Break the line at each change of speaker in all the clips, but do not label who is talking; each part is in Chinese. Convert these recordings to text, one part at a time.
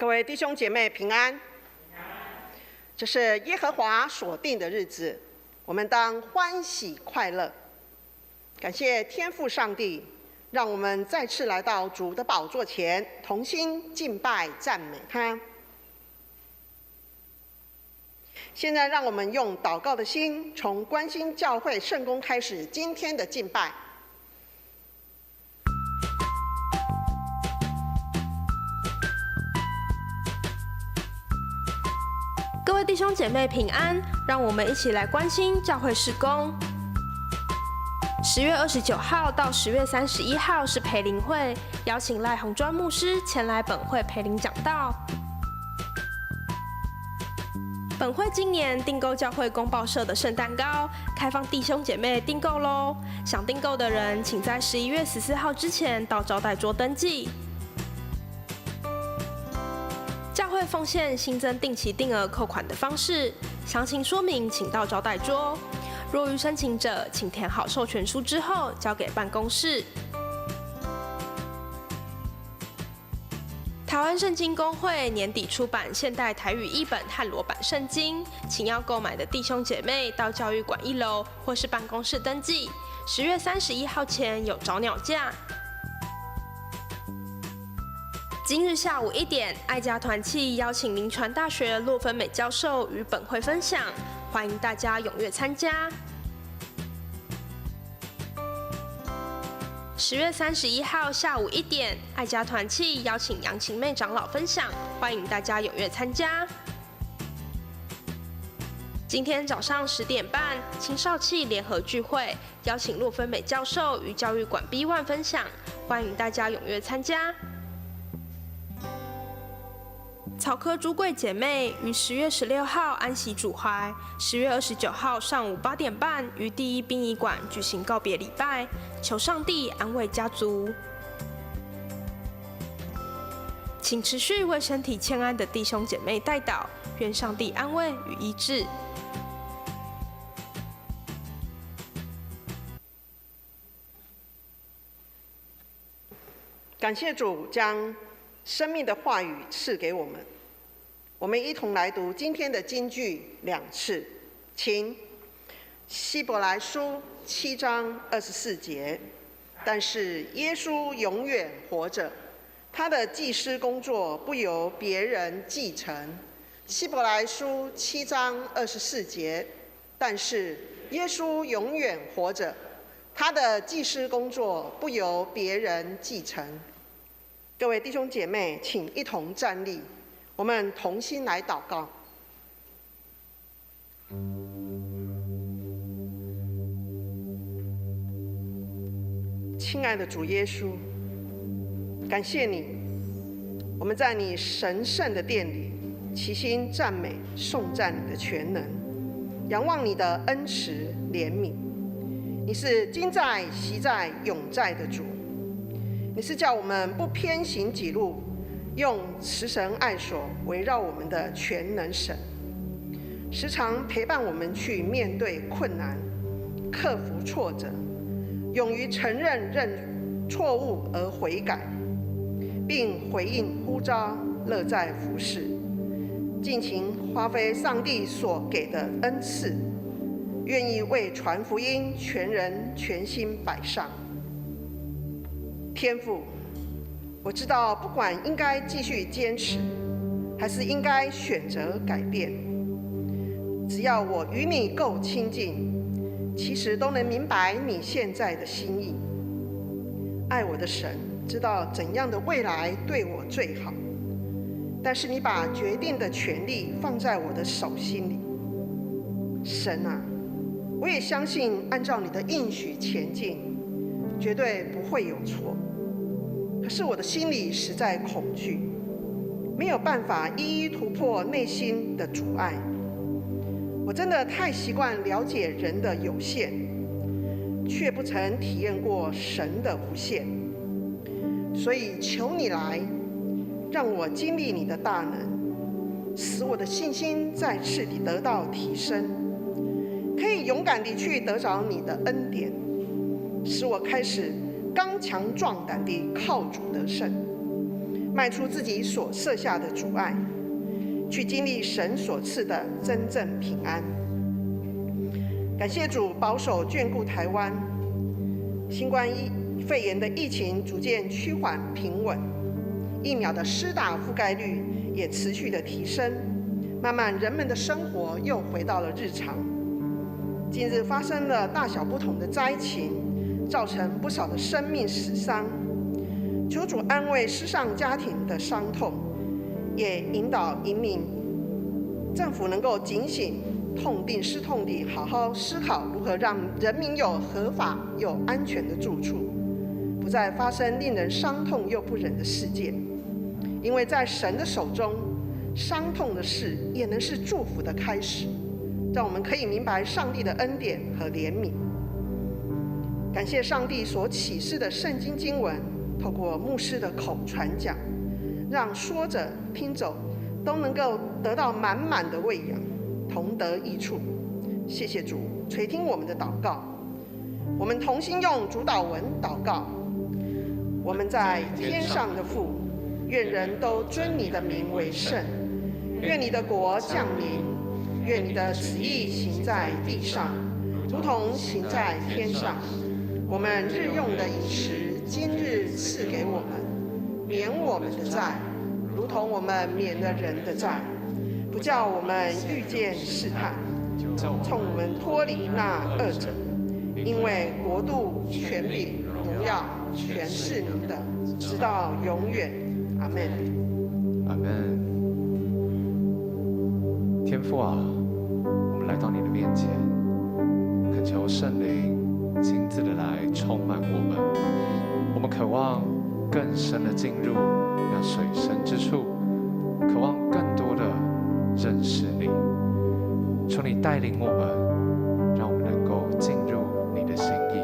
各位弟兄姐妹平安。这是耶和华所定的日子，我们当欢喜快乐。感谢天父上帝，让我们再次来到主的宝座前，同心敬拜赞美他。现在让我们用祷告的心，从关心教会圣工开始今天的敬拜。
各位弟兄姐妹平安，让我们一起来关心教会事工。10月29号到10月31号是培灵会，邀请赖宏专牧师前来本会培灵讲道。本会今年订购教会公报社的圣诞糕，开放弟兄姐妹订购咯。想订购的人，请在11月14号之前到招待桌登记。教会奉献新增定期定额扣款的方式，详情说明请到招待桌。若遇申请者，请填好授权书之后交给办公室。台湾圣经公会年底出版现代台语译本和罗版圣经，请要购买的弟兄姐妹到教育馆1楼或是办公室登记。10月31号前有早鸟价。今日下午1点，爱家团契邀请临传大学骆芬美教授与本会分享，欢迎大家踊跃参加。10月31号下午1点，爱家团契邀请杨晴妹长老分享，欢迎大家踊跃参加。今天早上10点半，青少契联合聚会，邀请骆芬美教授与教育馆 B1 分享，欢迎大家踊跃参加。草科朱贵姐妹于10月16号安息主怀，10月29号上午8点半于第一殡仪馆举行告别礼拜，求上帝安慰家族。请持续为身体欠安的弟兄姐妹代祷，愿上帝安慰与医治。
感谢主将生命的话语赐给我们。我们一同来读今天的金句2次，请。希伯来书7章24节，但是耶稣永远活着，他的祭司工作不由别人继承。希伯来书7章24节，但是耶稣永远活着，他的祭司工作不由别人继承。各位弟兄姐妹，请一同站立，我们同心来祷告。亲爱的主耶稣，感谢你，我们在你神圣的殿里齐心赞美颂赞你的全能，仰望你的恩慈怜悯。你是今在昔在永在的主，你是叫我们不偏行己路，用慈神爱所围绕我们的全能神，时常陪伴我们去面对困难，克服挫折，勇于承认错误而悔改，并回应呼召，乐在服事，尽情发挥上帝所给的恩赐，愿意为传福音全人全心摆上。天父，我知道不管应该继续坚持，还是应该选择改变，只要我与你够亲近，其实都能明白你现在的心意。爱我的神知道怎样的未来对我最好，但是你把决定的权利放在我的手心里。神啊，我也相信按照你的应许前进，绝对不会有错。可是我的心里实在恐惧，没有办法一一突破内心的阻碍。我真的太习惯了解人的有限，却不曾体验过神的无限。所以求你来，让我经历你的大能，使我的信心再次地得到提升，可以勇敢地去得着你的恩典，使我开始刚强壮胆地靠主得胜，迈出自己所设下的阻碍，去经历神所赐的真正平安。感谢主保守眷顾台湾，新冠肺炎的疫情逐渐趋缓平稳，疫苗的施打覆盖率也持续的提升，慢慢人们的生活又回到了日常。近日发生了大小不同的灾情，造成不少的生命死伤。求主安慰失丧家庭的伤痛，也引导引领政府能够警醒、痛定思痛地好好思考如何让人民有合法又安全的住处，不再发生令人伤痛又不忍的事件。因为在神的手中，伤痛的事也能是祝福的开始，让我们可以明白上帝的恩典和怜悯。感谢上帝所启示的圣经经文，透过牧师的口传讲，让说者听者都能够得到满满的喂养，同得益处。谢谢主垂听我们的祷告。我们同心用主祷文祷告。我们在天上的父，愿人都尊你的名为圣。愿你的国降临。愿你的旨意行在地上，如同行在天上。我们日用的饮食，今日赐给我们，免我们的债，如同我们免了人的债，不叫我们遇见试探，从我们脱离那恶者。因为国度、权柄、荣耀，全是你的，直到永远。阿们。
阿们。天父啊，我们来到你的面前，恳求圣灵亲自的来充满我们。我们渴望更深的进入那水深之处，渴望更多的认识你。求你带领我们，让我们能够进入你的心意。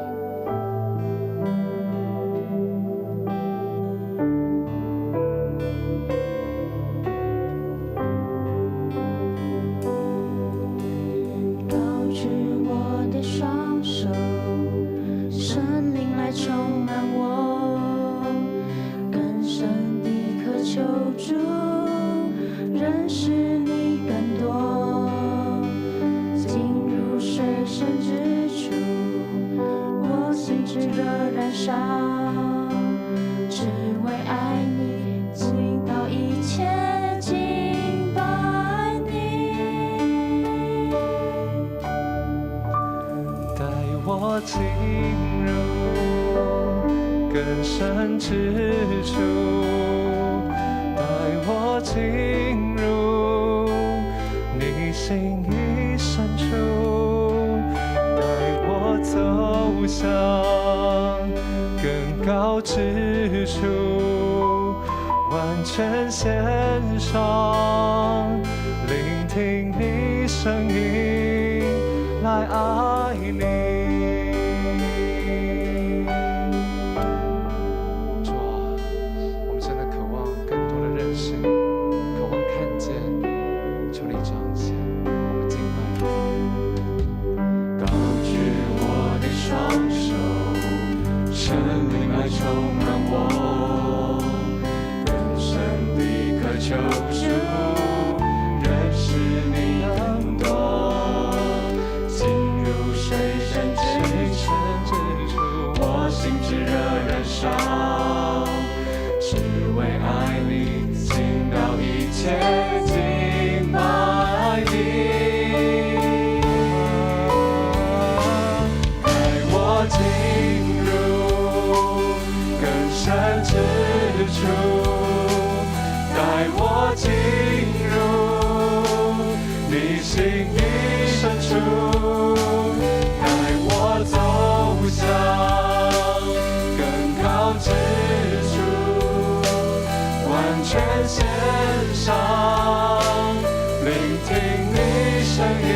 进入更深之处，带我进入你心意深处，带我走向更高之处，完全献上，聆听你声音，来爱你。求主认识你更多，进入水深之处，我心炙热燃烧，只为爱你，倾倒一切，敬拜你。带我进入更深之处，带我进入你心意深处，带我走向更高之处，完全献上，聆听你声音，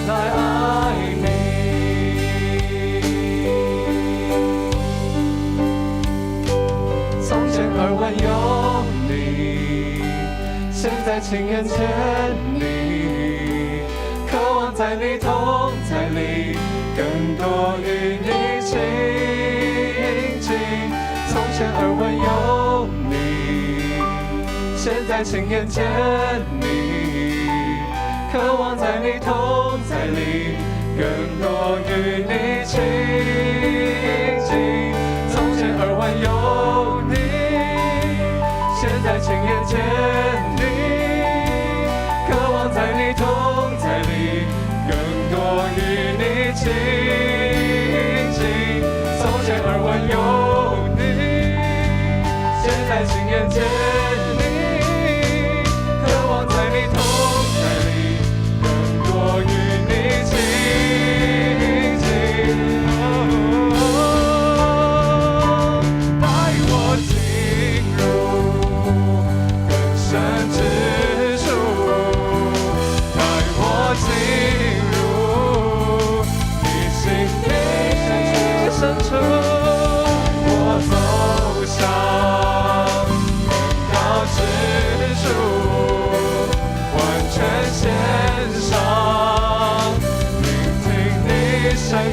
来爱你。从前耳闻有现在亲眼见你，渴望在你同在里，更多与你亲近。从前耳闻有你，在亲眼见你，渴望在你同在里，更多与你亲近。从前耳闻有你，现在亲眼见你，渴望在你同在里，更多与你亲近。从前耳闻有你，现在亲眼见你，渴望在你同在里，更多与你亲近。带我进入更深之处，带我进入你心的深处，我走向更高之处，完全献上，聆听你声音，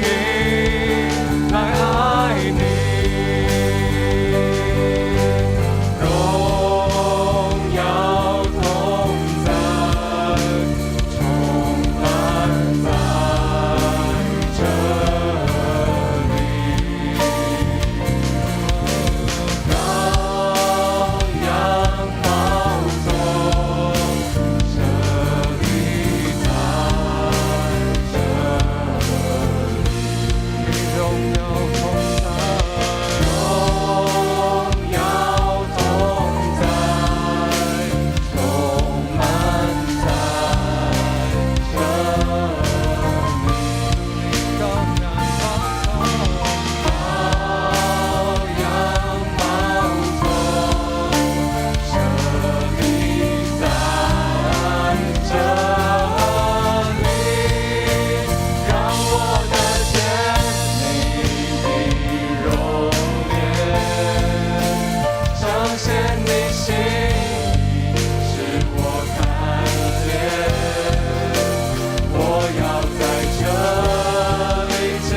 来爱你。荣耀同在，充满在这里。羔羊宝座，这里在这里。荣耀同在，荣耀同在，充满在这里。羔羊宝座，这里在这里，让我的见你的容颜，彰显你心意，使我看见。我要在这里见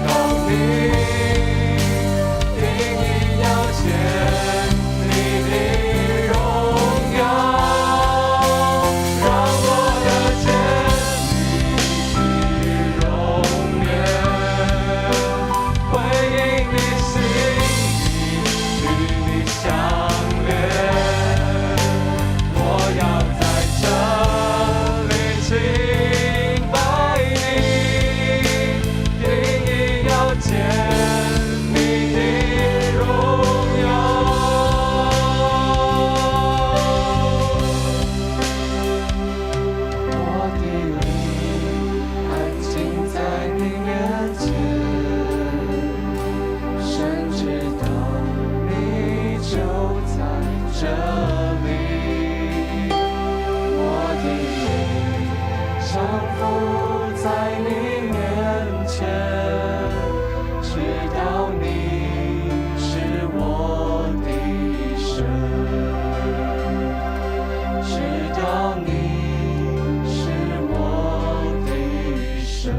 到你，定义要见你的荣耀，让我的见你的容颜，回应你心意，与你相连。我要在这里敬拜你，定义要见你的荣耀。我的灵安静在你面前，深知道你就在这里。我的灵降服在你面前，知道你是我的神，知道你是我的神。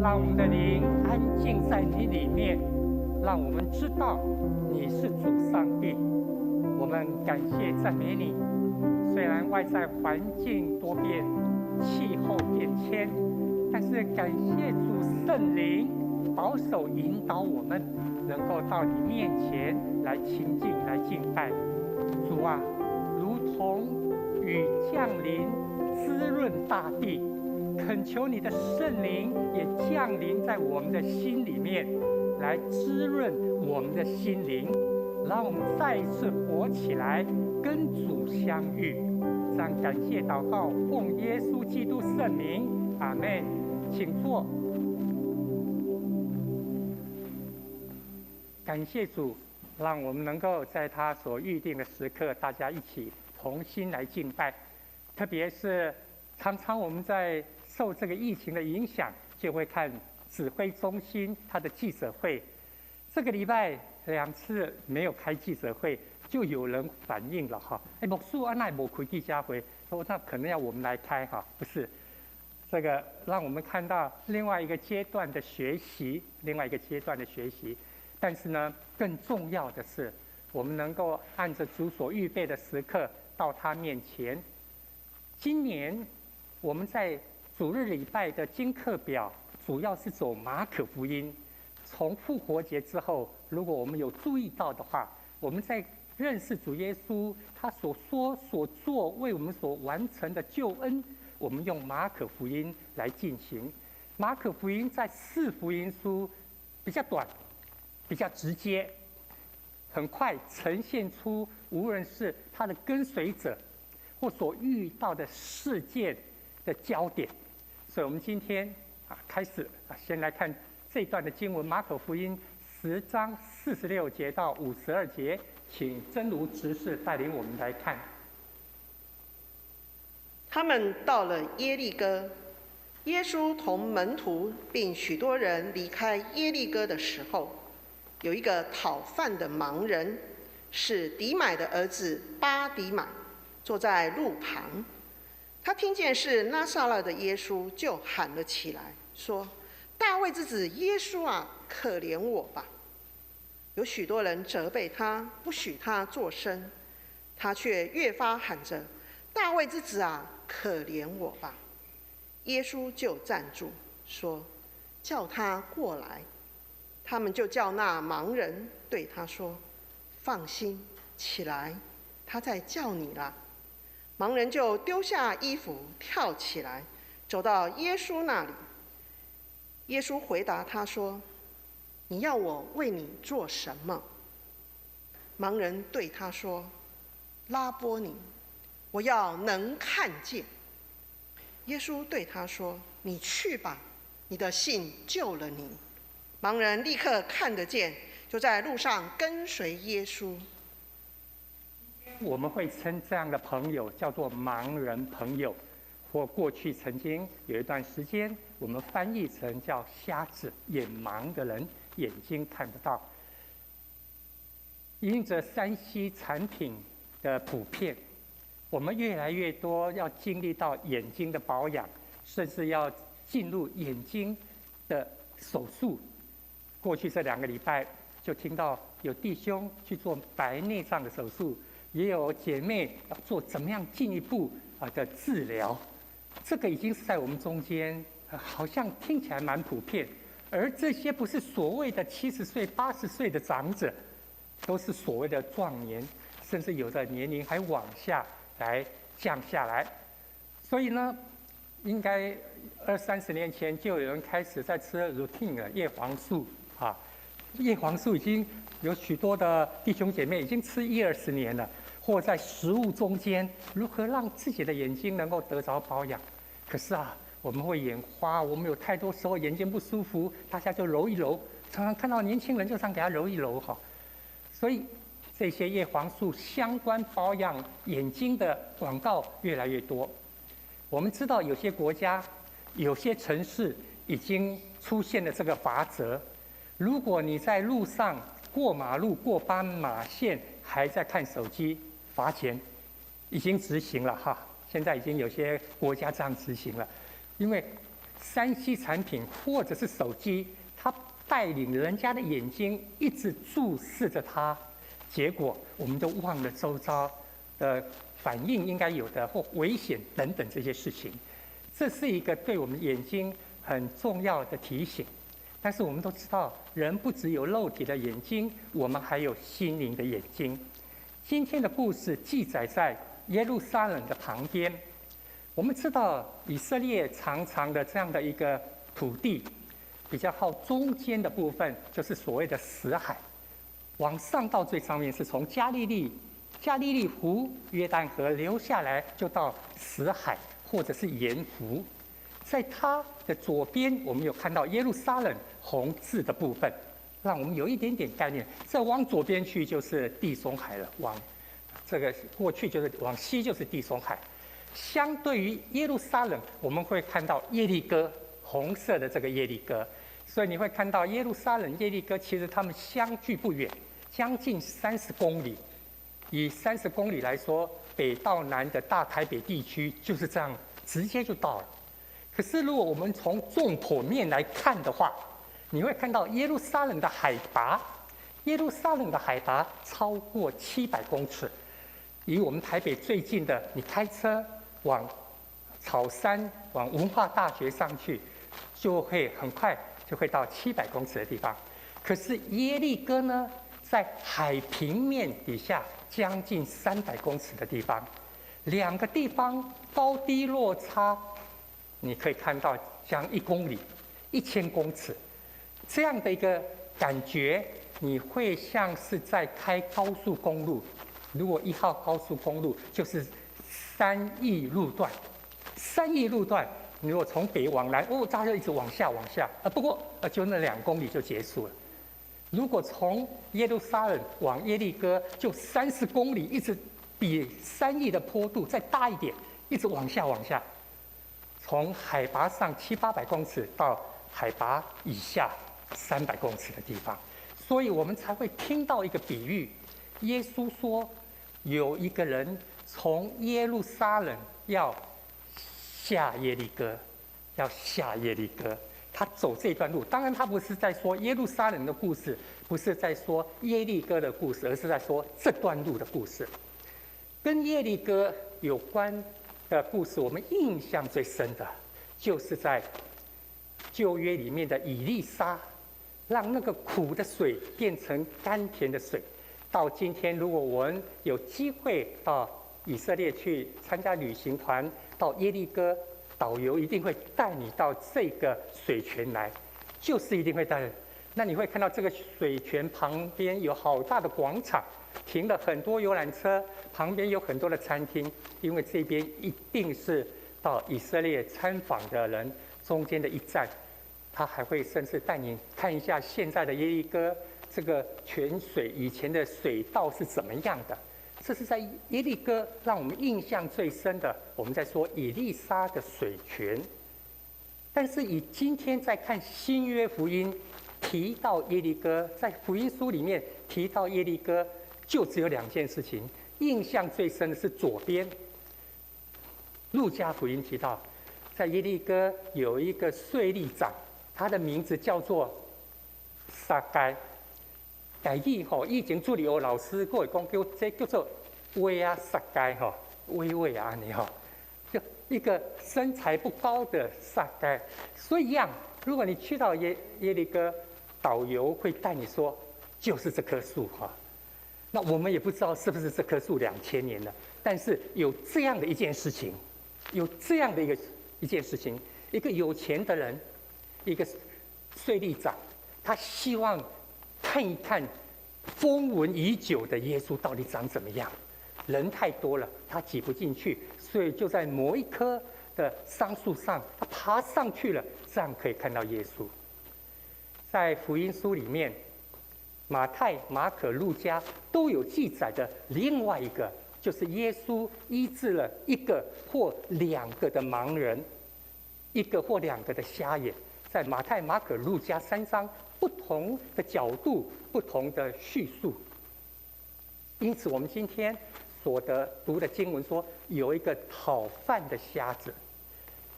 让我们的灵安静在你里面，让我们知道你是主上帝。我们感谢赞美你。虽然外在环境多变，气候变迁，但是感谢主圣灵保守引导我们，能够到你面前来亲近、来敬拜。主啊，如同雨降临，滋润大地。恳求你的圣灵也降临在我们的心里面，来滋润我们的心灵，让我们再一次活起来，跟主相遇。这样感谢祷告，奉耶稣基督圣名，阿们。请坐。感谢主，让我们能够在他所预定的时刻，大家一起同心来敬拜。特别是常常我们在受这个疫情的影响，就会看指挥中心他的记者会。这个礼拜2次没有开记者会，就有人反映了哈，牧师啊，那没开记者会，说那可能要我们来开哈，不是。这个让我们看到另外一个阶段的学习，但是呢，更重要的是，我们能够按着主所预备的时刻到他面前。今年我们在主日礼拜的经课表主要是走马可福音。从复活节之后，如果我们有注意到的话，我们在认识主耶稣他所说所做为我们所完成的救恩，我们用马可福音来进行。马可福音在4福音书比较短，比较直接，很快呈现出无论是他的跟随者或所遇到的事件的焦点。所以我们今天开始先来看这一段的经文，马可福音10章46节到52节，请真如执事带领我们来看。
他们到了耶利哥，耶稣同门徒并许多人离开耶利哥的时候，有一个讨饭的盲人，是底买的儿子巴底买，坐在路旁。他听见是拿撒勒的耶稣，就喊了起来，说：“大卫之子耶稣啊，可怜我吧！”有许多人责备他，不许他作声，他却越发喊着：“大卫之子啊，可怜我吧！”耶稣就站住，说：“叫他过来。”他们就叫那盲人，对他说：“放心，起来，他在叫你了。”盲人就丢下衣服，跳起来，走到耶稣那里。耶稣回答他说：“你要我为你做什么？”盲人对他说：“拉波尼，我要能看见。”耶稣对他说：“你去吧，你的信救了你。”盲人立刻看得见，就在路上跟随耶稣。
我们会称这样的朋友叫做盲人朋友，或过去曾经有一段时间，我们翻译成叫瞎子、眼盲的人，眼睛看不到。因着3C产品的普遍，我们越来越多要经历到眼睛的保养，甚至要进入眼睛的手术。过去这2个礼拜，就听到有弟兄去做白内障的手术，也有姐妹要做怎么样进一步的治疗。这个已经是在我们中间，好像听起来蛮普遍。而这些不是所谓的70岁、80岁的长者，都是所谓的壮年，甚至有的年龄还往下来降下来。所以呢，应该20-30年前就有人开始在吃 routine 的叶黄素啊，叶黄素已经有许多的弟兄姐妹已经吃10-20年了，或在食物中间如何让自己的眼睛能够得着保养。可是我们会眼花，我们有太多时候眼睛不舒服，大家就揉一揉，常常看到年轻人就想给他揉一揉哈。所以这些叶黄素相关保养眼睛的广告越来越多。我们知道有些国家、有些城市已经出现了这个罚则。如果你在路上过马路、过斑马线还在看手机，罚钱，已经执行了哈。现在已经有些国家这样执行了，因为3C产品或者是手机，它带领人家的眼睛一直注视着它，结果我们都忘了周遭的反应应该有的或危险等等这些事情。这是一个对我们眼睛很重要的提醒。但是我们都知道，人不只有肉体的眼睛，我们还有心灵的眼睛。今天的故事记载在耶路撒冷的旁边。我们知道以色列长长的这样的一个土地，比较靠中间的部分就是所谓的死海，往上到最上面是从加利利湖、约旦河流下来，就到死海或者是盐湖。在它的左边，我们有看到耶路撒冷红字的部分，让我们有一点点概念。再往左边去就是地中海了，往这个过去就是往西就是地中海。相对于耶路撒冷，我们会看到耶利哥，红色的这个耶利哥。所以你会看到耶路撒冷、耶利哥其实它们相距不远，将近30公里。以30公里来说，北到南的大台北地区就是这样，直接就到了。可是如果我们从纵剖面来看的话，你会看到耶路撒冷的海拔，耶路撒冷的海拔超过700公尺。以我们台北最近的，你开车往草山、往文化大学上去，就会很快就会到700公尺的地方。可是耶利哥呢，在海平面底下将近300公尺的地方，两个地方高低落差，你可以看到将1公里、1000公尺这样的一个感觉，你会像是在开高速公路。如果1号高速公路就是3义路段，3义路段，你如果从北往南，它就一直往下，不过就那2公里就结束了。如果从耶路撒冷往耶利哥，就30公里，一直比3义的坡度再大一点，一直往下，从海拔上700-800公尺到海拔以下300公尺的地方，所以我们才会听到一个比喻，耶稣说有一个人从耶路撒冷要下耶利哥，他走这段路，当然他不是在说耶路撒冷的故事，不是在说耶利哥的故事，而是在说这段路的故事。跟耶利哥有关的故事，我们印象最深的，就是在旧约里面的以利沙，让那个苦的水变成甘甜的水。到今天，如果我们有机会到以色列去参加旅行团，到耶利哥，导游一定会带你到这个水泉来，就是一定会带。那你会看到这个水泉旁边有好大的广场，停了很多游览车，旁边有很多的餐厅，因为这边一定是到以色列参访的人中间的一站。他还会甚至带你看一下现在的耶利哥这个泉水以前的水道是怎么样的。这是在耶利哥让我们印象最深的。我们在说以利沙的水泉，但是以今天在看新约福音提到耶利哥，在福音书里面提到耶利哥，就只有2件事情。印象最深的是左边，路加福音提到，在耶利哥有一个税吏长，他的名字叫做撒该。台语以前助理学老师跟我讲，这叫做威啊撒该威啊你就一个身材不高的撒该。所以如果你去到耶利哥，导游会带你说，就是这棵树那我们也不知道是不是这棵树2000年了，但是有这样的一件事情，一件事情，一个有钱的人，一个税吏长，他希望看一看风闻已久的耶稣到底长怎么样。人太多了，他挤不进去，所以就在某一棵的桑树上，他爬上去了，这样可以看到耶稣。在福音书里面，马太、马可、路加都有记载的另外一个，就是耶稣医治了1个或2个的盲人，1个或2个的瞎眼。在马太、马可、路加3章，不同的角度、不同的叙述。因此，我们今天所读的经文说，有一个讨饭的瞎子，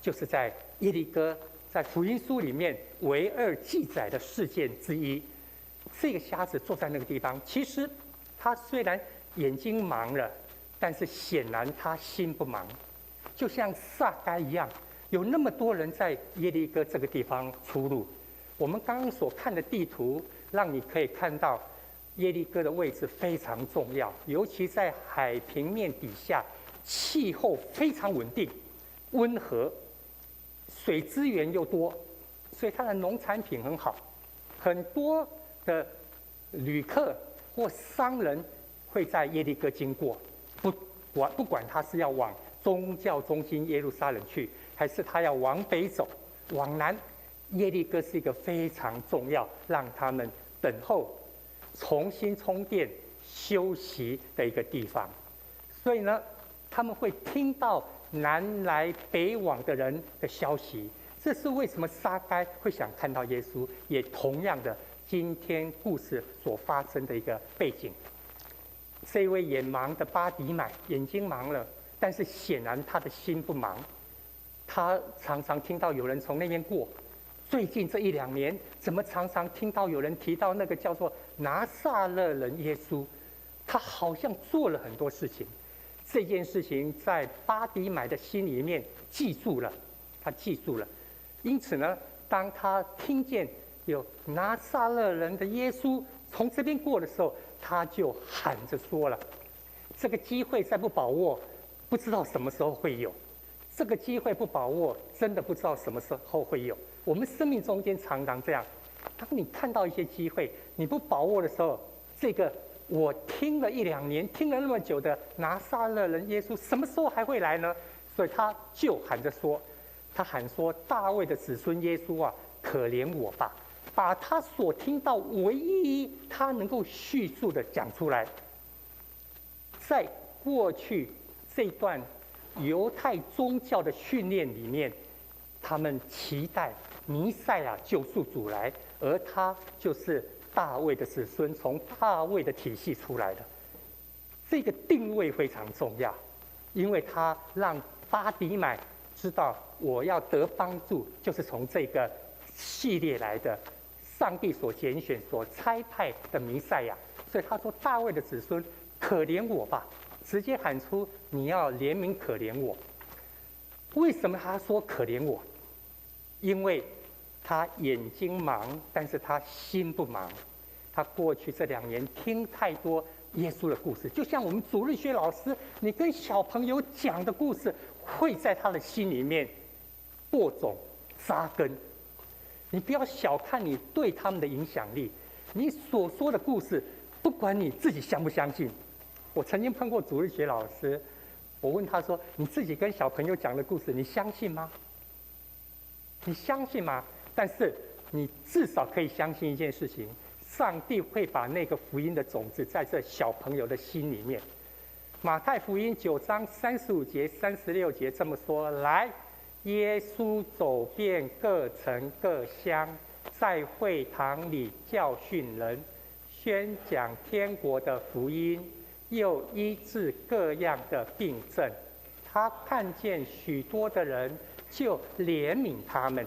就是在耶利哥，在福音书里面唯2记载的事件之一。这个瞎子坐在那个地方，其实他虽然眼睛盲了，但是显然他心不盲，就像撒该一样。有那么多人在耶利哥这个地方出入。我们刚刚所看的地图，让你可以看到耶利哥的位置非常重要，尤其在海平面底下，气候非常稳定、温和，水资源又多，所以它的农产品很好。很多的旅客或商人会在耶利哥经过，不管他是要往宗教中心耶路撒冷去，还是他要往北走、往南，耶利哥是一个非常重要，让他们等候、重新充电、休息的一个地方。所以呢，他们会听到南来北往的人的消息。这是为什么撒该会想看到耶稣，也同样的，今天故事所发生的一个背景。这位眼盲的巴底买眼睛盲了，但是显然他的心不盲。他常常听到有人从那边过。最近这1、2年，怎么常常听到有人提到那个叫做拿撒勒人耶稣？他好像做了很多事情。这件事情在巴迪买的心里面记住了，他记住了。因此呢，当他听见有拿撒勒人的耶稣从这边过的时候，他就喊着说了：“这个机会再不把握，不知道什么时候会有。这个机会不把握，真的不知道什么时候会有。”我们生命中间常常这样，当你看到一些机会，你不把握的时候，这个我听了1、2年，听了那么久的拿撒勒人耶稣，什么时候还会来呢？所以他就喊着说，他喊说：“大卫的子孙耶稣啊，可怜我吧！”把他所听到唯一他能够叙述的讲出来。在过去这段犹太宗教的训练里面，他们期待弥赛亚救赎主来，而他就是大卫的子孙，从大卫的体系出来的。这个定位非常重要，因为他让巴迪买知道我要得帮助，就是从这个系列来的，上帝所拣选、所差派的弥赛亚。所以他说：“大卫的子孙，可怜我吧！”直接喊出：“你要怜悯可怜我。”为什么他说可怜我？因为他眼睛盲，但是他心不盲。他过去这2年听太多耶稣的故事，就像我们主日学老师，你跟小朋友讲的故事，会在他的心里面播种扎根。你不要小看你对他们的影响力，你所说的故事，不管你自己相不相信。我曾经碰过主日学老师，我问他说：“你自己跟小朋友讲的故事，你相信吗？你相信吗？”但是你至少可以相信一件事情：上帝会把那个福音的种子在这小朋友的心里面。马太福音9章35节、36节这么说：“来，耶稣走遍各城各乡，在会堂里教训人，宣讲天国的福音，又医治各样的病症。他看见许多的人，就怜悯他们，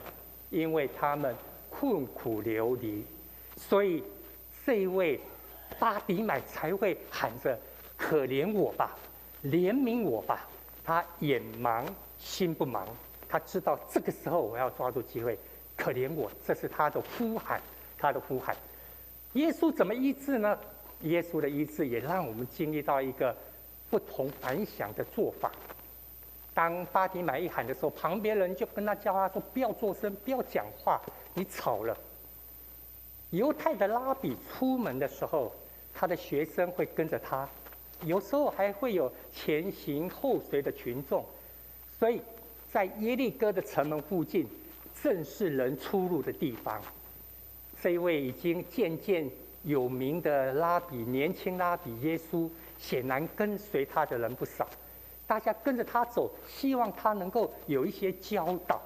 因为他们困苦流离。”所以这一位巴迪买才会喊着：“可怜我吧，怜悯我吧。”他眼盲心不盲，他知道这个时候我要抓住机会，可怜我，这是他的呼喊，他的呼喊。耶稣怎么医治呢？耶稣的医治也让我们经历到一个不同凡响的做法。当巴迪买一喊的时候，旁边人就跟他叫他说：“不要作声，不要讲话，你吵了。”犹太的拉比出门的时候，他的学生会跟着他，有时候还会有前行后随的群众，所以在耶利哥的城门附近，正是人出入的地方。这一位已经渐渐有名的拉比，年轻拉比耶稣，显然跟随他的人不少。大家跟着他走，希望他能够有一些教导。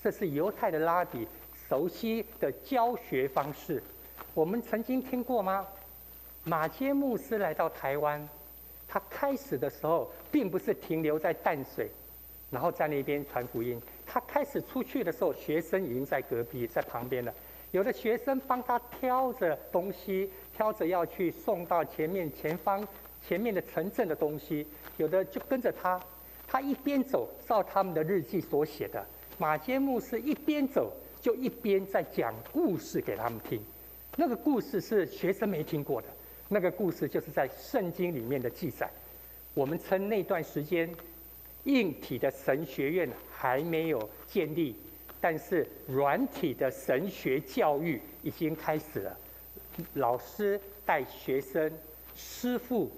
这是犹太的拉比熟悉的教学方式。我们曾经听过吗？马偕牧师来到台湾，他开始的时候并不是停留在淡水，然后在那边传福音。他开始出去的时候，学生已经在隔壁，在旁边了。有的学生帮他挑着东西，挑着要去送到前面的城镇的东西，有的就跟着他。他一边走，照他们的日记所写的，马偕牧师一边走就一边在讲故事给他们听。那个故事是学生没听过的，那个故事就是在圣经里面的记载。我们称那段时间硬体的神学院还没有建立，但是软体的神学教育已经开始了。老师带学生，师父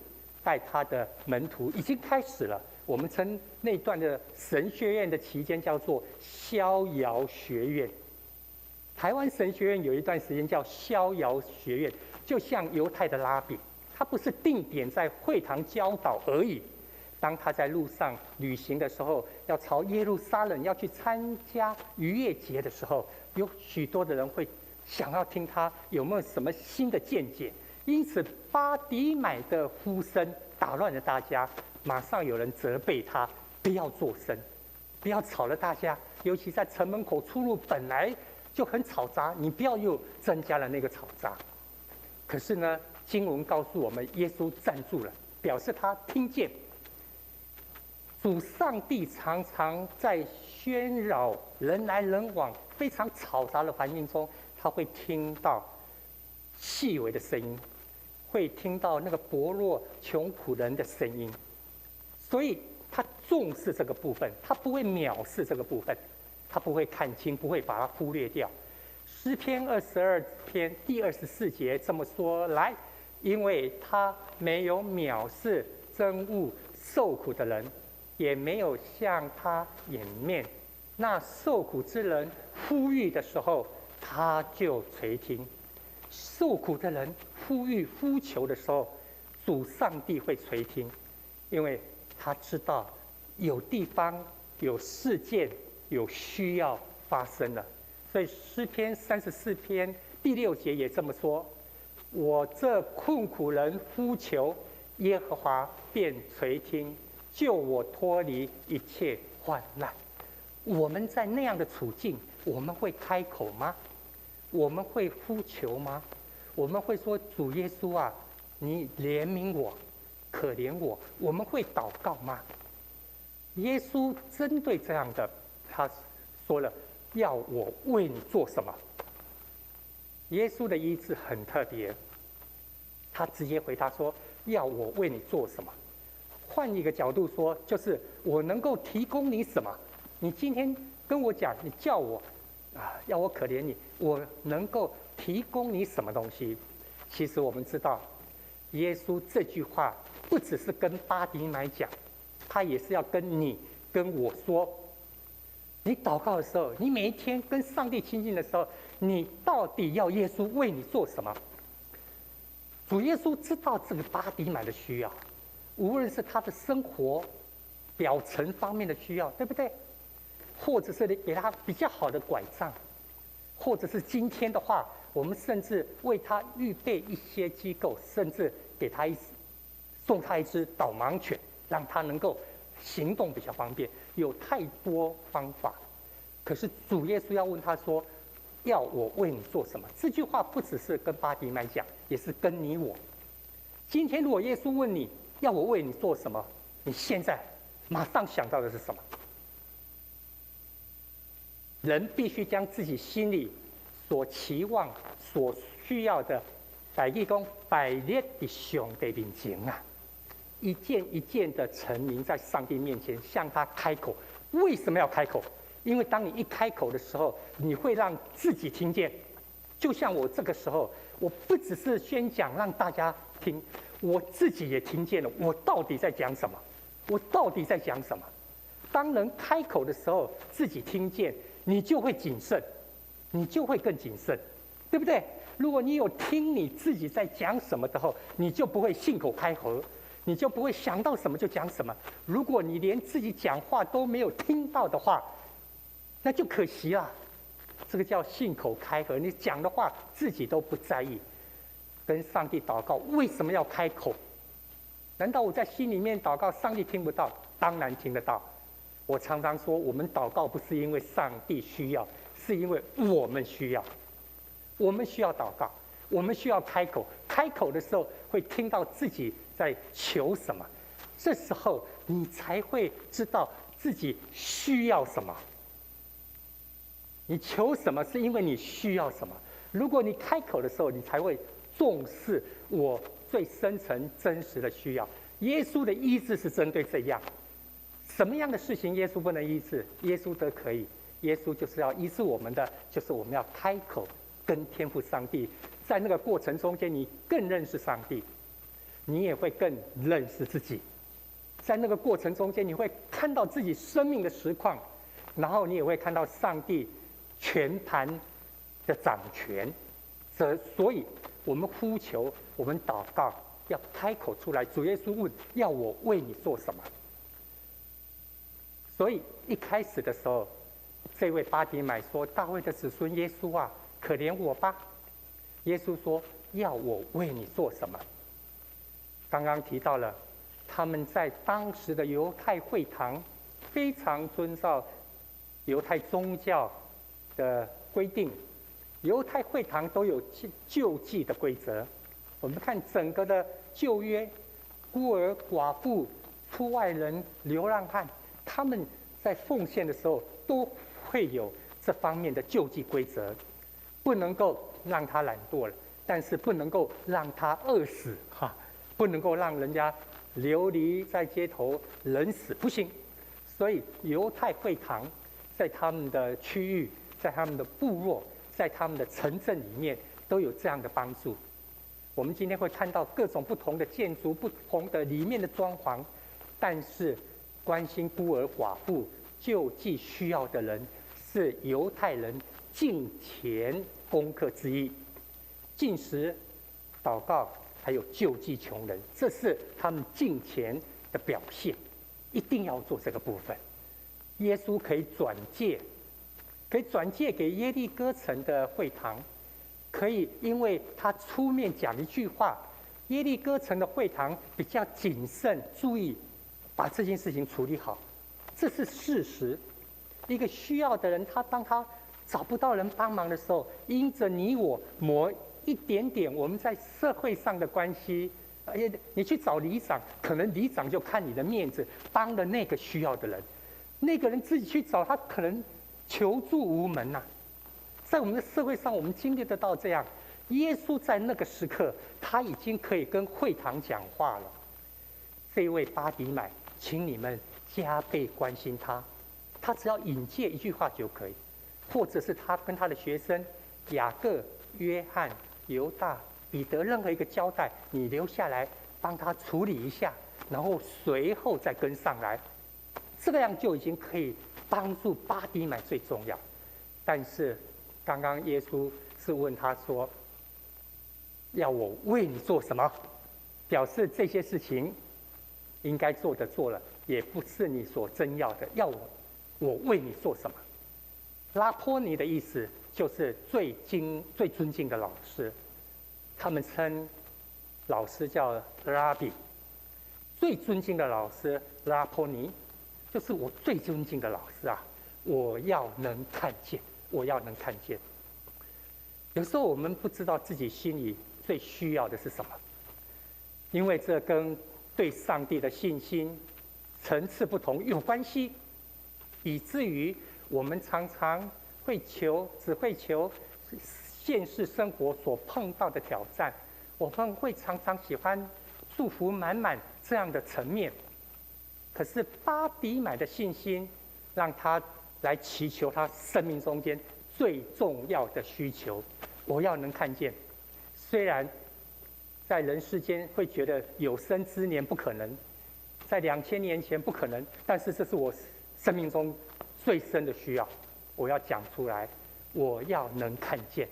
带他的门徒，已经开始了。我们称那段的神学院的期间叫做逍遥学院。台湾神学院有一段时间叫逍遥学院，就像犹太的拉比，他不是定点在会堂教导而已。当他在路上旅行的时候，要朝耶路撒冷要去参加逾越节的时候，有许多的人会想要听他有没有什么新的见解。因此，巴迪买的呼声打乱了大家，马上有人责备他不要作声。不要吵了大家，尤其在城门口出入本来就很吵杂，你不要又增加了那个吵杂。可是呢，经文告诉我们，耶稣站住了，表示他听见。主上帝常常在喧扰、人来人往、非常嘈杂的环境中，他会听到细微的声音，会听到那个薄弱、穷苦人的声音，所以他重视这个部分，他不会藐视这个部分，他不会看轻，不会把它忽略掉。诗篇22篇第24节这么说：来，因为他没有藐视憎恶受苦的人，也没有向他掩面。那受苦之人呼吁的时候，他就垂听。受苦的人呼求的时候，主上帝会垂听，因为他知道有地方、有事件、有需要发生了。所以诗篇34篇第6节也这么说：我这困苦人呼求，耶和华便垂听，救我脱离一切患难。我们在那样的处境，我们会开口吗？我们会呼求吗？我们会说：主耶稣啊，你怜悯我，可怜我。我们会祷告吗？耶稣针对这样的，他说了：要我为你做什么？耶稣的医治很特别，他直接回答说：要我为你做什么？换一个角度说，就是我能够提供你什么？你今天跟我讲，你叫我要我可怜你，我能够提供你什么东西？其实我们知道，耶稣这句话不只是跟巴底买讲，他也是要跟你跟我说。你祷告的时候，你每一天跟上帝亲近的时候，你到底要耶稣为你做什么？主耶稣知道这个巴底买的需要，无论是他的生活表层方面的需要，对不对？或者是给他比较好的拐杖，或者是今天的话，我们甚至为他预备一些机构，甚至给他送他一只导盲犬，让他能够行动比较方便。有太多方法，可是主耶稣要问他说：要我为你做什么？这句话不只是跟巴底买讲，也是跟你我。今天如果耶稣问你要我为你做什么，你现在马上想到的是什么？人必须将自己心里所期望、所需要的，摆地公摆列的上帝面前啊，一件一件的陈明在上帝面前，向他开口。为什么要开口？因为当你一开口的时候，你会让自己听见。就像我这个时候，我不只是宣讲让大家听，我自己也听见了，我到底在讲什么？我到底在讲什么？当人开口的时候，自己听见，你就会谨慎，你就会更谨慎，对不对？如果你有听你自己在讲什么的后，你就不会信口开河，你就不会想到什么就讲什么。如果你连自己讲话都没有听到的话，那就可惜了。这个叫信口开河，你讲的话自己都不在意。跟上帝祷告，为什么要开口？难道我在心里面祷告，上帝听不到？当然听得到。我常常说，我们祷告不是因为上帝需要，是因为我们需要。我们需要祷告，我们需要开口。开口的时候，会听到自己在求什么，这时候你才会知道自己需要什么。你求什么，是因为你需要什么。如果你开口的时候，你才会重视我最深层真实的需要。耶稣的医治是针对这样。什么样的事情耶稣不能医治，耶稣都可以。耶稣就是要医治我们的，就是我们要开口跟天父上帝，在那个过程中间，你更认识上帝，你也会更认识自己。在那个过程中间，你会看到自己生命的实况，然后你也会看到上帝全盘的掌权。所以我们呼求，我们祷告，要开口出来。主耶稣问：要我为你做什么？所以一开始的时候，这位巴底买说：大卫的子孙耶稣啊，可怜我吧。耶稣说：要我为你做什么？刚刚提到了，他们在当时的犹太会堂非常遵照犹太宗教的规定，犹太会堂都有救济的规则。我们看整个的旧约，孤儿、寡妇、出外人、流浪汉，他们在奉献的时候都会有这方面的救济规则，不能够让他懒惰了，但是不能够让他饿死哈，不能够让人家流离在街头冷死，不行。所以犹太会堂在他们的区域，在他们的部落，在他们的城镇里面都有这样的帮助。我们今天会看到各种不同的建筑，不同的里面的装潢，但是关心孤儿寡妇、救济需要的人，是犹太人敬虔功课之一。禁食、祷告，还有救济穷人，这是他们敬虔的表现，一定要做这个部分。耶稣可以转介给耶利哥城的会堂，可以因为他出面讲一句话，耶利哥城的会堂比较谨慎，注意把这件事情处理好，这是事实。一个需要的人，当他找不到人帮忙的时候，因着你我某一点点我们在社会上的关系，你去找里长，可能里长就看你的面子，帮了那个需要的人，那个人自己去找他，可能求助无门呐。在我们的社会上，我们经历得到这样。耶稣在那个时刻，他已经可以跟会堂讲话了。这位巴底买，请你们加倍关心他，他只要引介一句话就可以，或者是他跟他的学生雅各、约翰、犹大、彼得任何一个交代，你留下来帮他处理一下，然后随后再跟上来，这样就已经可以帮助巴底买最重要。但是刚刚耶稣是问他说，要我为你做什么？表示这些事情应该做的做了，也不是你所真要的，要我为你做什么？拉波尼的意思就是最尊敬的老师，他们称老师叫拉比，最尊敬的老师拉波尼，就是我最尊敬的老师啊！我要能看见，我要能看见。有时候我们不知道自己心里最需要的是什么，因为这跟对上帝的信心层次不同有关系，以至于我们常常只会求现实生活所碰到的挑战，我们会常常喜欢祝福满满这样的层面。可是巴底买的信心，让他来祈求他生命中间最重要的需求，我要能看见。虽然在人世间会觉得有生之年不可能，在2000年前不可能，但是这是我生命中最深的需要，我要讲出来，我要能看见。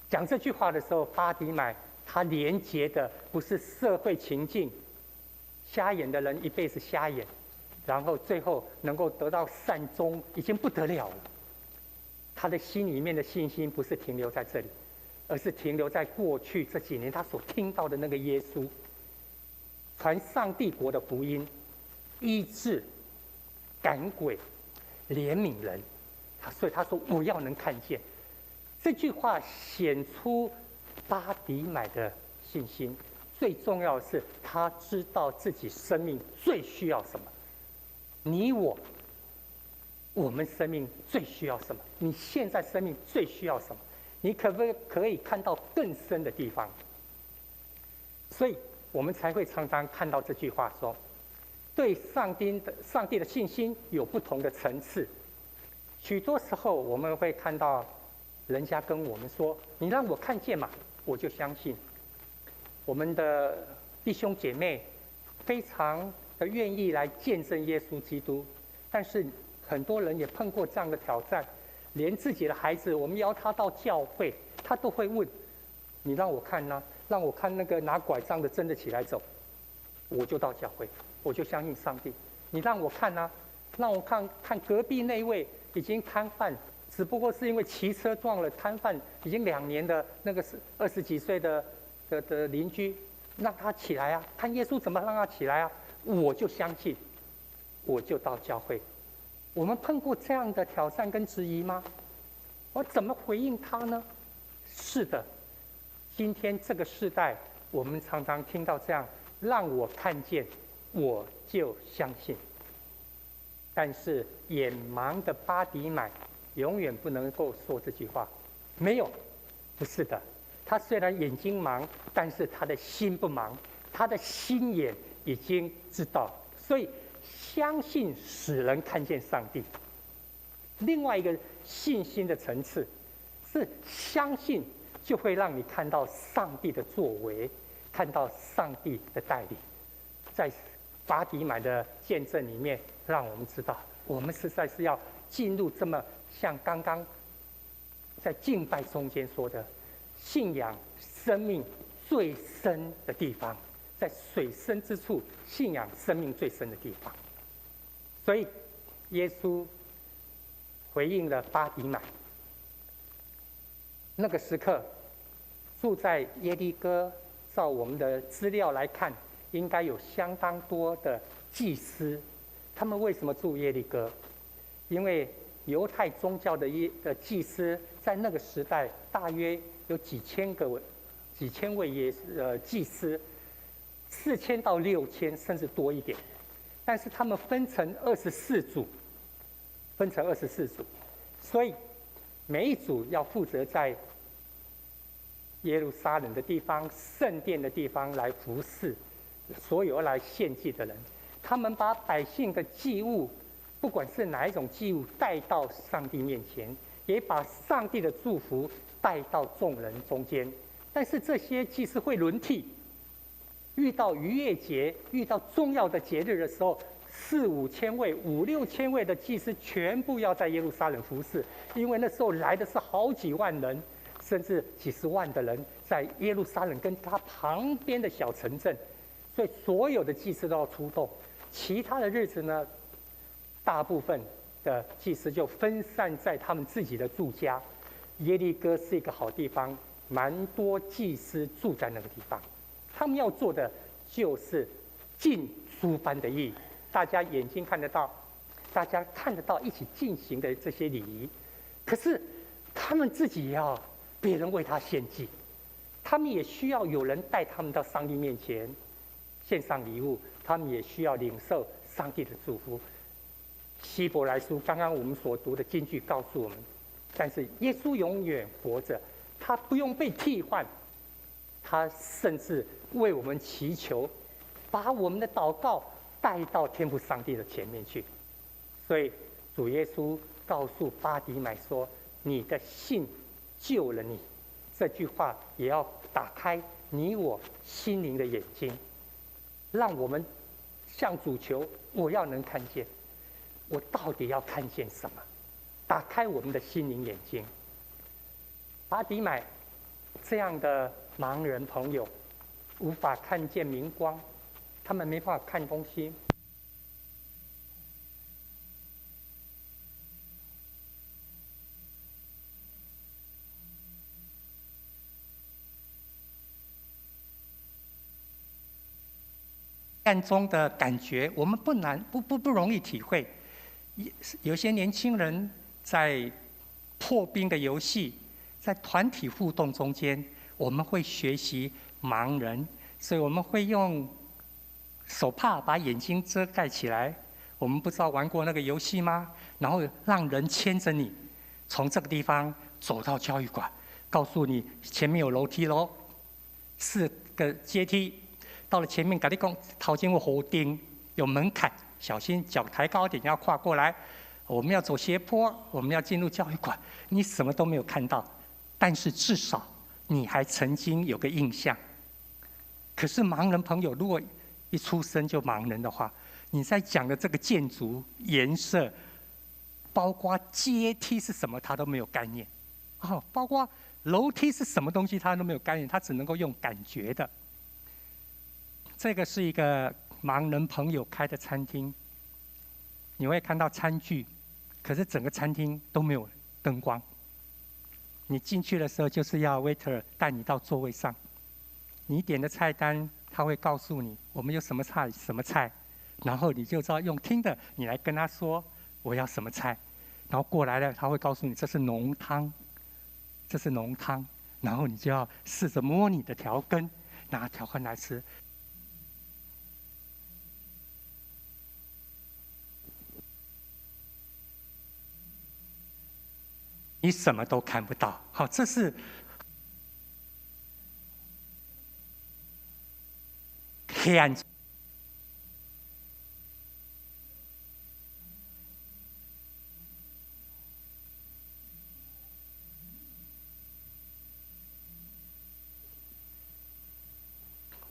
讲这句话的时候，巴底买他连结的不是社会情境，瞎眼的人一辈子瞎眼，然后最后能够得到善终，已经不得了了。他的心里面的信心不是停留在这里，而是停留在过去这几年他所听到的那个耶稣，传上帝国的福音，医治、赶鬼、怜悯人。所以他说我要能看见。这句话显出巴底买的信心。最重要的是，他知道自己生命最需要什么。你我们生命最需要什么？你现在生命最需要什么？你可不可以看到更深的地方？所以我们才会常常看到这句话说，对上帝的信心有不同的层次。许多时候我们会看到人家跟我们说，你让我看见嘛，我就相信。我们的弟兄姐妹非常的愿意来见证耶稣基督，但是很多人也碰过这样的挑战，连自己的孩子，我们邀他到教会，他都会问，你让我看呢？让我看那个拿拐杖的真的起来走，我就到教会，我就相信上帝。你让我看呢？让我看隔壁那位已经瘫痪，只不过是因为骑车撞了瘫痪已经2年的那个20几岁的邻居，让他起来啊！看耶稣怎么让他起来啊！我就相信，我就到教会，我们碰过这样的挑战跟质疑吗？我怎么回应他呢？是的，今天这个时代，我们常常听到这样：让我看见，我就相信。但是眼盲的巴底买永远不能够说这句话。没有，不是的。他虽然眼睛盲，但是他的心不盲，他的心眼已经知道。所以相信使人看见上帝。另外一个信心的层次是相信就会让你看到上帝的作为，看到上帝的带领。在巴底买的见证里面，让我们知道，我们实在是要进入这么像刚刚在敬拜中间说的，信仰生命最深的地方，在水深之处，信仰生命最深的地方。所以，耶稣回应了巴底买。那个时刻，住在耶利哥，照我们的资料来看，应该有相当多的祭司。他们为什么住耶利哥？因为犹太宗教的祭司在那个时代大约有几千位祭司，4000到6000，甚至多一点。但是他们分成24组，所以每一组要负责在耶路撒冷的地方、圣殿的地方来服侍所有来献祭的人。他们把百姓的祭物，不管是哪一种祭物，带到上帝面前，也把上帝的祝福带到众人中间。但是这些祭司会轮替，遇到逾越节、遇到重要的节日的时候，4、5千位、5、6千位的祭司全部要在耶路撒冷服侍，因为那时候来的是好几万人，甚至几十万的人在耶路撒冷跟他旁边的小城镇，所以所有的祭司都要出动。其他的日子呢，大部分的祭司就分散在他们自己的住家。耶利哥是一个好地方，蛮多祭司住在那个地方。他们要做的就是尽诸般的义，大家眼睛看得到，大家看得到一起进行的这些礼仪。可是他们自己也要别人为他献祭，他们也需要有人带他们到上帝面前献上礼物，他们也需要领受上帝的祝福。希伯来书刚刚我们所读的经句告诉我们，但是耶稣永远活着，他不用被替换，他甚至为我们祈求，把我们的祷告带到天父上帝的前面去。所以主耶稣告诉巴底买说：“你的信救了你。”这句话也要打开你我心灵的眼睛，让我们向主求，我要能看见，我到底要看见什么？打开我们的心灵眼睛。巴底买这样的盲人朋友，无法看见明光，他们没办法看东西。暗中的感觉，我们不容易体会。有些年轻人在破冰的游戏，在团体互动中间，我们会学习盲人，所以我们会用手帕把眼睛遮盖起来。我们不知道玩过那个游戏吗？然后让人牵着你，从这个地方走到教育馆，告诉你前面有楼梯咯，4个阶梯。到了前面，跟你讲，头前有河钉，有门槛，小心脚抬高一点，要跨过来。我们要走斜坡，我们要进入教育馆。你什么都没有看到，但是至少你还曾经有个印象。可是盲人朋友，如果一出生就盲人的话，你在讲的这个建筑颜色，包括阶梯是什么，他都没有概念。包括楼梯是什么东西，他都没有概念，他只能够用感觉的。这个是一个盲人朋友开的餐厅，你会看到餐具，可是整个餐厅都没有灯光。你进去的时候，就是要 waiter 带你到座位上，你点的菜单，他会告诉你我们有什么菜什么菜，然后你就知道用听的，你来跟他说我要什么菜，然后过来了，他会告诉你这是浓汤，这是浓汤，然后你就要试着摸你的条根，拿条根来吃。你什么都看不到，好，这是黑暗。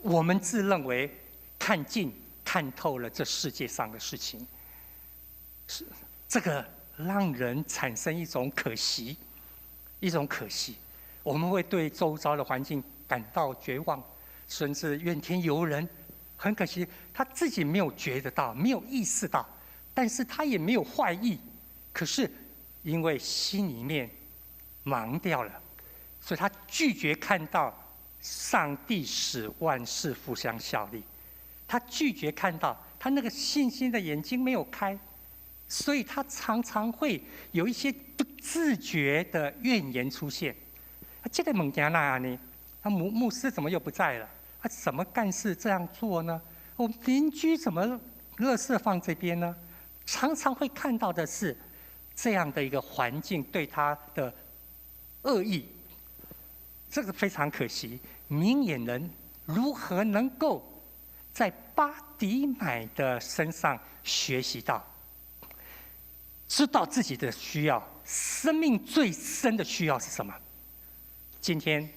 我们自认为看尽、看透了这世界上的事情，是这个让人产生一种可惜，一种可惜。我们会对周遭的环境感到绝望，甚至怨天尤人。很可惜，他自己没有觉得到，没有意识到，但是他也没有坏意。可是因为心里面忙掉了，所以他拒绝看到上帝使万事互相效力。他拒绝看到，他那个信心的眼睛没有开，所以他常常会有一些不自觉的怨言出现。这个物件哪呢？牧师怎么又不在了？怎么干事这样做呢？我们邻居怎么垃圾放这边呢？常常会看到的是这样的一个环境对他的恶意，这个非常可惜。明眼人如何能够在巴迪买的身上学习到，知道自己的需要，生命最深的需要是什么？今天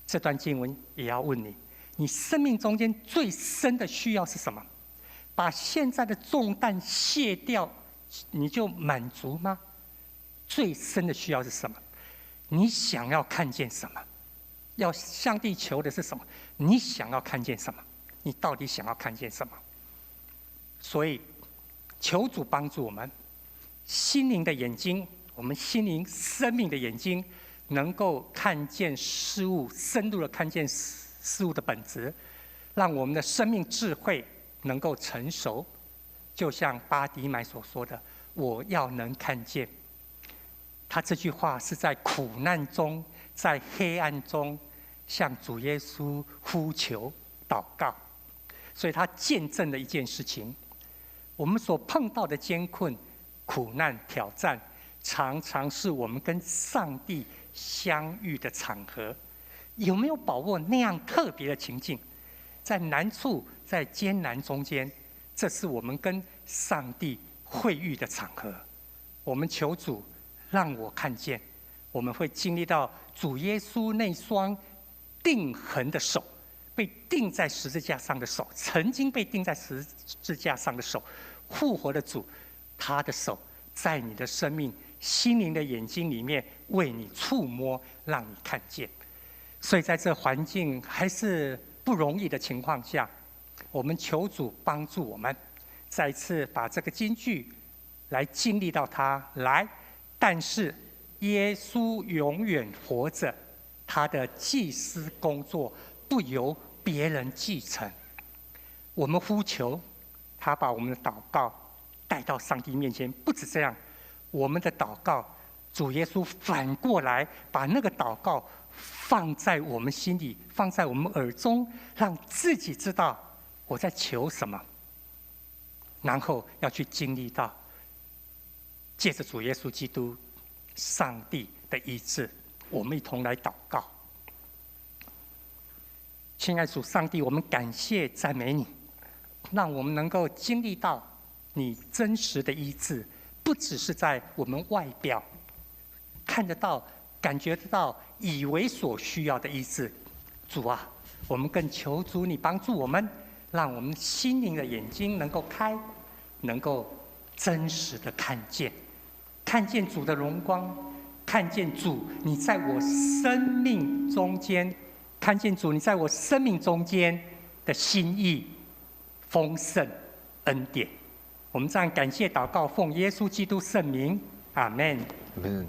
这段经文也要问你，你生命中间最深的需要是什么？把现在的重担卸掉，你就满足吗？最深的需要是什么？你想要看见什么？要向地求的是什么？你想要看见什么？你到底想要看见什么？所以，求主帮助我们，心灵的眼睛，我们心灵生命的眼睛，能够看见事物，深入的看见事物的本质，让我们的生命智慧能够成熟。就像巴迪买所说的：“我要能看见。”他这句话是在苦难中，在黑暗中，向主耶稣呼求、祷告。所以他见证了一件事情：我们所碰到的艰困、苦难、挑战，常常是我们跟上帝相遇的场合。有没有把握那样特别的情境？在难处、在艰难中间，这是我们跟上帝会遇的场合。我们求主让我看见，我们会经历到主耶稣那双钉痕的手，被钉在十字架上的手，曾经被钉在十字架上的手，复活的主，他的手在你的生命、心灵的眼睛里面为你触摸，让你看见。所以在这环境还是不容易的情况下，我们求主帮助我们，再一次把这个金句来经历到它来。但是耶稣永远活着，他的祭司工作不由别人继承。我们呼求他把我们的祷告带到上帝面前，不止这样，我们的祷告，主耶稣反过来把那个祷告放在我们心里，放在我们耳中，让自己知道我在求什么，然后要去经历到借着主耶稣基督上帝的医治。我们一同来祷告。亲爱的主上帝，我们感谢赞美你，让我们能够经历到你真实的医治，不只是在我们外表看得到、感觉得到、以为所需要的医治。主啊，我们更求主你帮助我们，让我们心灵的眼睛能够开，能够真实的看见主的荣光，看见主你在我生命中间，看见主你在我生命中间的心意、丰盛、恩典。我们这样感谢祷告，奉耶稣基督圣名，阿们。
阿们。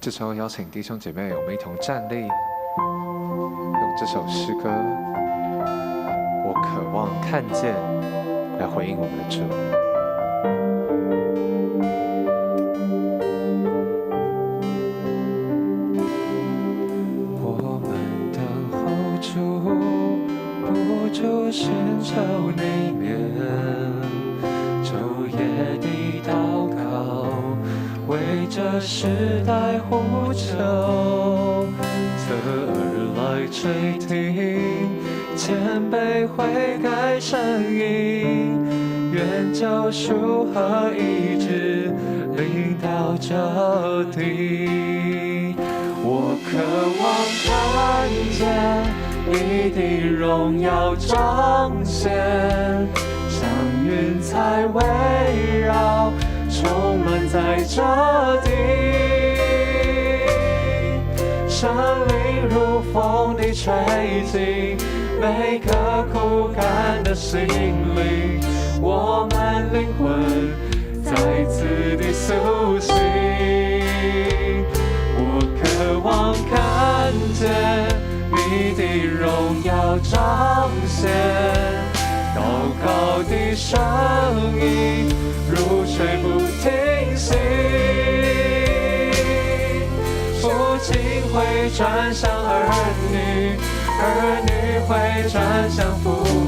这时候邀请弟兄姐妹，我们一同站立，用这首诗歌《我渴望看见》来回应我们的主。
这时代呼求，侧耳来垂听，谦卑悔改声音，愿救赎和医治临到这地。我渴望看见你的荣耀彰显，像云彩围绕，充满在这地。圣灵如风地吹进每颗枯干的心灵，我们灵魂再次地苏醒。我渴望看见你的荣耀彰显，祷告的声音如水不停息。父亲会转向儿女，儿女会转向父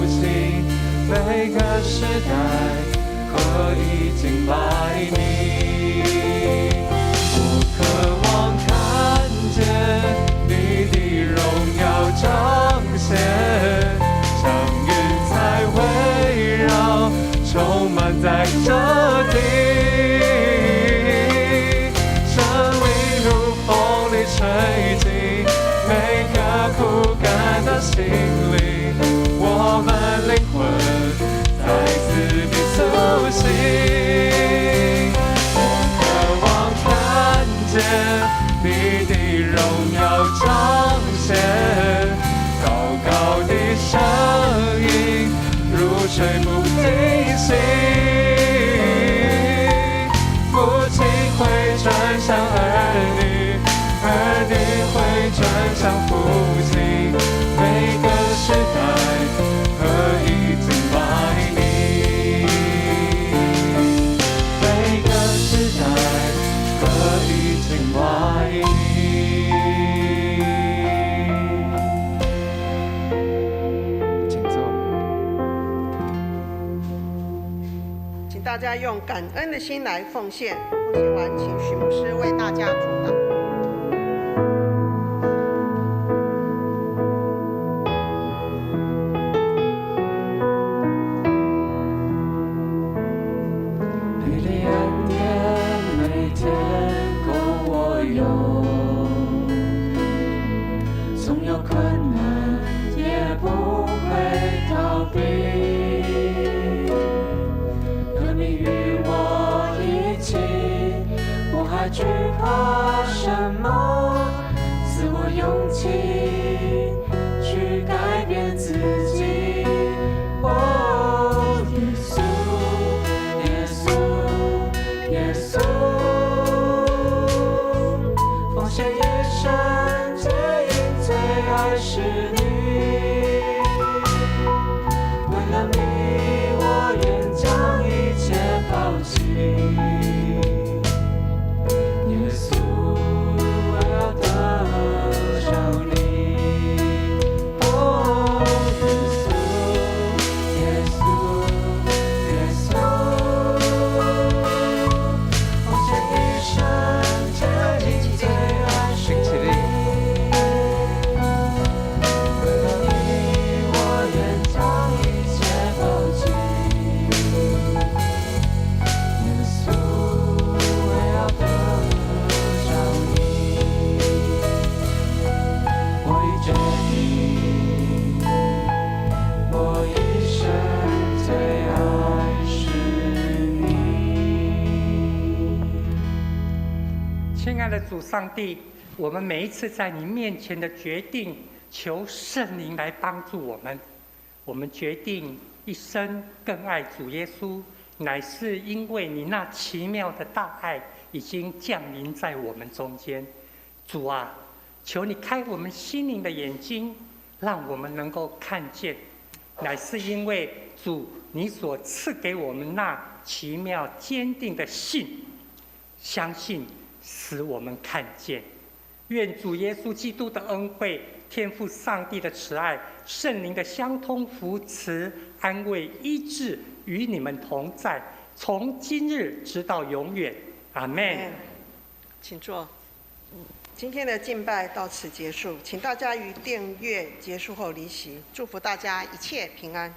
亲，每个时代可以敬拜你。我渴望看见你的荣耀彰显，像云彩围绕，充满在这地。圣灵如风地吹进每颗枯干的心灵，我们灵魂再次地苏醒。我渴望看见你的荣耀彰显，高高的声音如水不停息。父亲会转向儿女，儿女会转向父亲，每个时代可以敬拜你，每个时代可以敬拜你。请坐。
请大家用感恩的心来奉献，奉献完请许牧师为大家主祷。
你的恩典每天够我用，总有困难也不会逃避。有你与我一起，我还惧怕什么？赐我勇气去改变自己。哦，耶稣，耶稣，耶稣，奉献一生，皆因最爱是你。为了你，我愿将一切抛弃。耶稣，我要得着你。哦，耶稣，耶稣，奉献一生，竭尽最爱是你。为了你，我愿将一切抛弃。耶稣，我要得着你。我已决定，我一生最爱是你。
亲爱的主上帝，我们每一次在你面前的决定，求圣灵来帮助我们。我们决定一生更爱主耶稣，乃是因为你那奇妙的大爱已经降临在我们中间。主啊，求你开我们心灵的眼睛，让我们能够看见，乃是因为主你所赐给我们那奇妙坚定的信，相信使我们看见。愿主耶稣基督的恩惠、天父上帝的慈爱、圣灵的相通扶持、安慰、医治与你们同在，从今日直到永远。阿们。
请坐。今天的敬拜到此结束，请大家于殿乐结束后离席，祝福大家一切平安。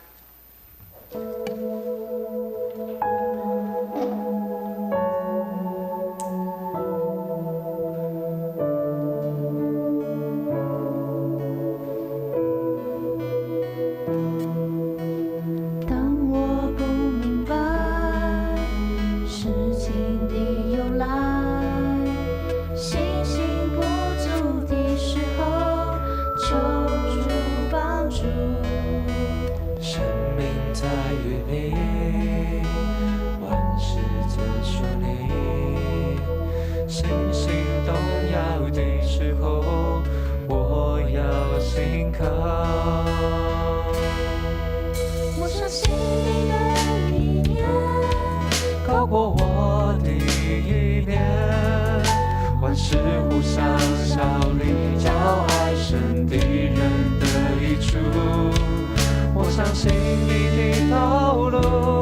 我相信你的道路。